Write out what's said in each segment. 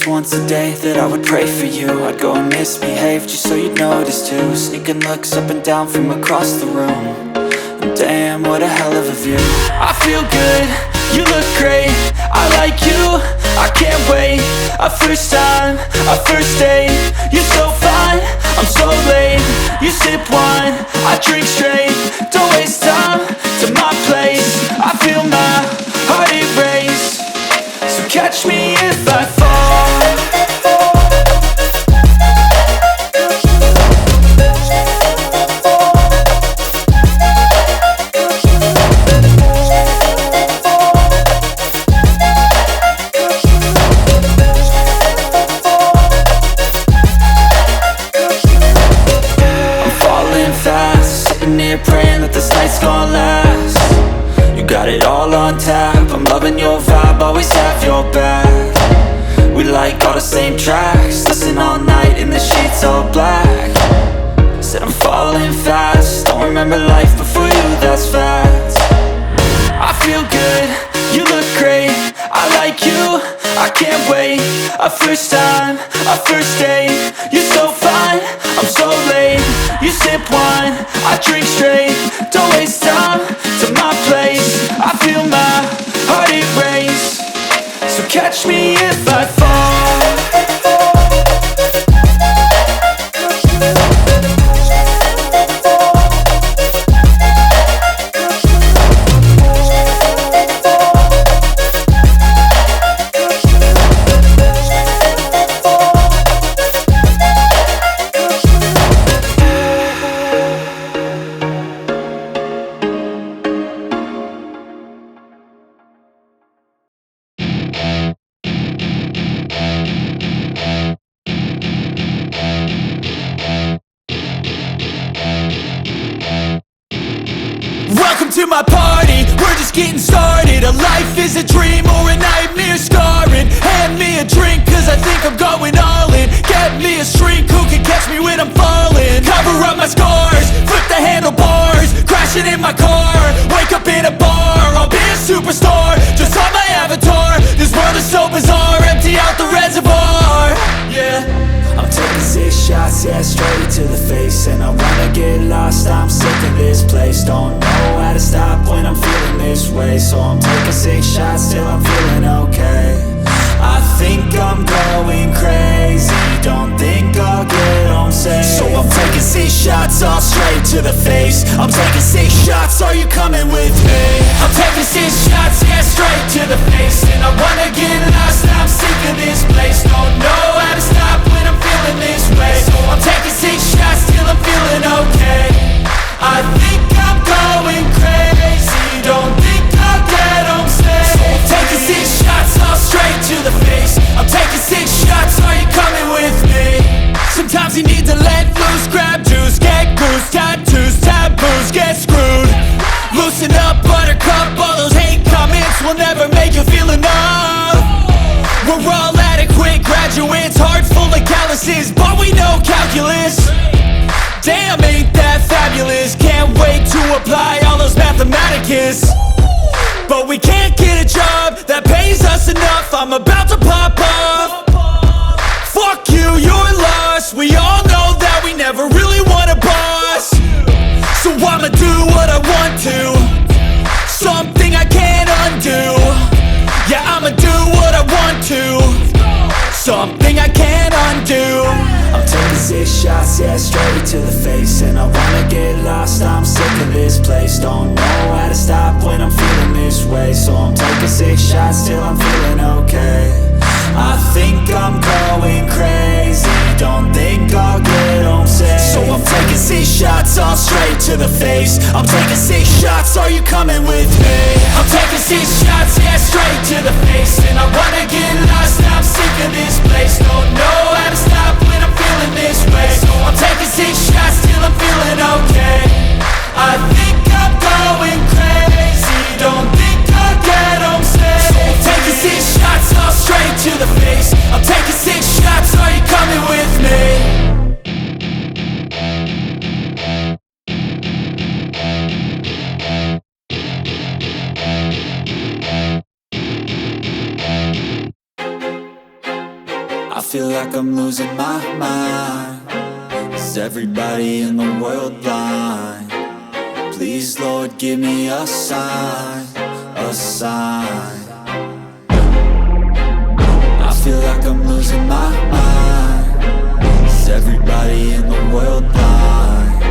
once a day that I would pray for you. I'd go and misbehave just so you'd notice too. Sneaking looks up and down from across the room. And damn, what a hell of a view. I feel good, you look great, I like you, I can't wait. A first time, a first date, you're so fine, I'm so late. You sip wine, I drink straight. Don't waste time to my place. I feel my heart erase. So catch me if I fall. Praying that this night's gonna last. You got it all on tap, I'm loving your vibe, always have your back. We like all the same tracks, listen all night in the sheets all black. Said I'm falling fast, don't remember life before you, that's facts. I feel good, you look great, I like you, I can't wait. A first time, a first date, you're so fine, I'm so late. You sip wine, I drink straight. Don't waste time to my place. I feel my heart erase. So catch me if I fall. Welcome to my party, we're just getting started. A life is a dream or a nightmare scarring. Hand me a drink cause I think I'm going all in. Get me a shrink who can catch me when I'm falling. Cover up my scars, flip the handlebars. Crashing in my car, wake up in a bar. I'll be a superstar, just on my avatar. This world is so bizarre, empty out the reservoir. Yeah, I'm taking 6 shots, yeah, straight to the face. And I wanna get lost, I'm sick of this place. Don't know how to stop when I'm feeling this way. So I'm taking 6 shots till I'm feeling okay. I think I'm going crazy, don't think I'll get home safe. So I'm taking 6 shots, all straight to the face. I'm taking 6 shots, are you coming with me? I'm taking 6 shots, yeah, straight to the face. And I wanna get lost, I'm sick of this place. Don't know how to stop when I'm feeling this way. So I'm taking 6 shots till I'm feeling okay. I think I'm going crazy, don't think I'll get home safe. So I'm taking 6 shots, all straight to the face. I'm taking 6 shots, are you coming with me? Sometimes you need to let loose, grab juice, get goose, tattoos, taboos, get screwed. Loosen up, buttercup, all those hate comments will never make you feel enough. We're all adequate graduates, hearts full of calluses, but we know calculus. Damn, ain't that fabulous? Can't wait to apply all those mathematicus. But we can't get a job that pays us enough. I'm about to pop up. Fuck you, you're lost. We all know that we never really want a boss. So I'ma do what I want to, something I can't undo. Yeah, I'ma do what I want to, something I can't undo. I'm taking 6 shots, yeah, straight to the face. And I wanna get lost, I'm sick of this place. Don't know how to stop when I'm feeling this way. So I'm taking 6 shots till I'm feeling okay. I think I'm going crazy, don't think I'll get home safe. So I'm taking 6 shots, all straight to the face. I'm taking 6 shots, are you coming with me? I'm taking 6 shots, yeah, straight to the face. And I wanna get lost, I'm sick of this place. Don't know how to stop when I'm feeling this way. So I'm taking 6 shots till I'm feeling okay. I think I'm going crazy, don't think I'll get home safe. So I'm taking 6 shots, all straight to the face. I'm taking 6 shots, are you coming with me? feel like I'm losing my mind. Is everybody in the world blind? Please, Lord, give me a sign, a sign. I feel like I'm losing my mind. Is everybody in the world blind?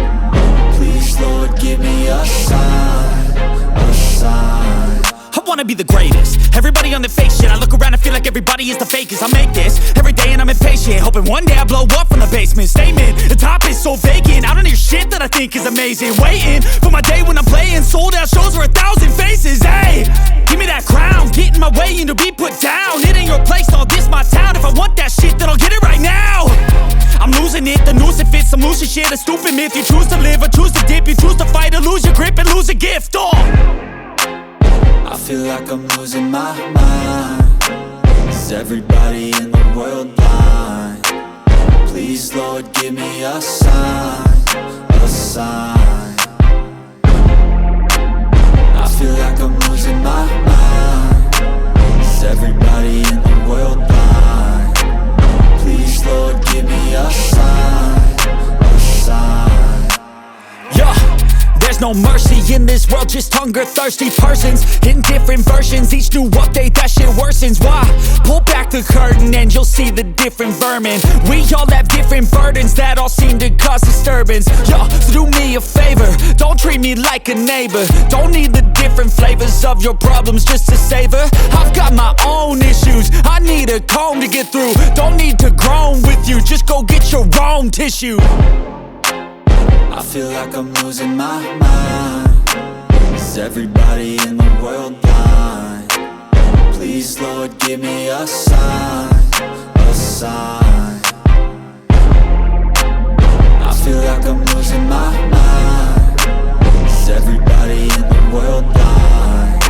Please, Lord, give me a sign, a sign. I wanna be the greatest. Everybody on the fake shit. I look around and feel like everybody is the fakest. I make this every day and I'm impatient, hoping one day I blow up from the basement. Statement, the top is so vacant. I don't hear shit that I think is amazing. Waiting for my day when I'm playing sold out shows for 1,000 faces. Hey, give me that crown, get in my way and to be put down. It ain't your place, all this my town. If I want that shit, then I'll get it right now. I'm losing it, the noose it fits. I'm losing shit, a stupid myth. You choose to live or choose to dip. You choose to fight or lose your grip and lose a gift. I feel like I'm losing my mind. Is everybody in the world blind? Please, Lord, give me a sign, a sign. I feel like I'm losing my mind. Is everybody in the world blind? Please, Lord, give me a sign, a sign. Yeah. There's no mercy in this world, just hunger-thirsty persons in different versions. Each new update, that shit worsens. Why? Pull back the curtain and you'll see the different vermin. We all have different burdens that all seem to cause disturbance. Yo, so do me a favor, don't treat me like a neighbor. Don't need the different flavors of your problems just to savor. I've got my own issues, I need a comb to get through. Don't need to groan with you, just go get your own tissue. I feel like I'm losing my mind. Is everybody in the world blind? Please, Lord, give me a sign, a sign. I feel like I'm losing my mind. Is everybody in the world blind?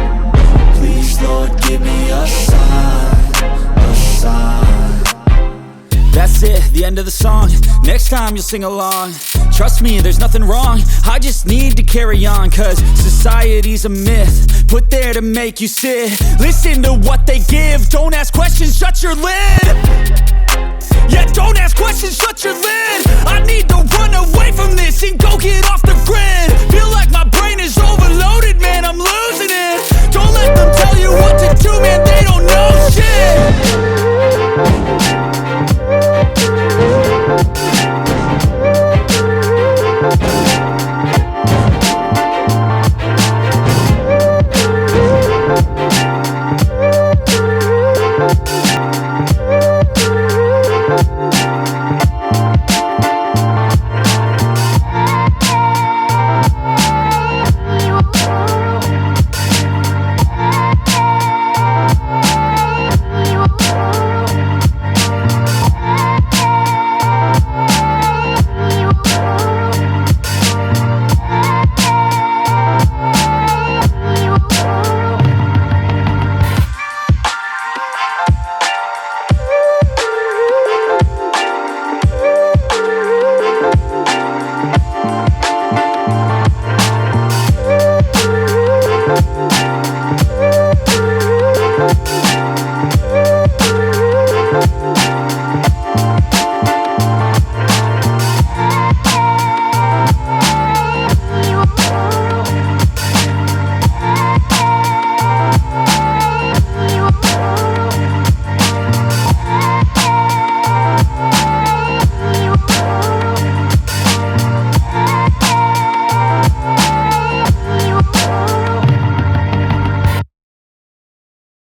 Please, Lord, give me a sign, a sign. That's it, the end of the song. Next time you'll sing along. Trust me, there's nothing wrong. I just need to carry on, cause society's a myth put there to make you sit. Listen to what they give. Don't ask questions, shut your lid. Yeah, don't ask questions, shut your lid. I need to run away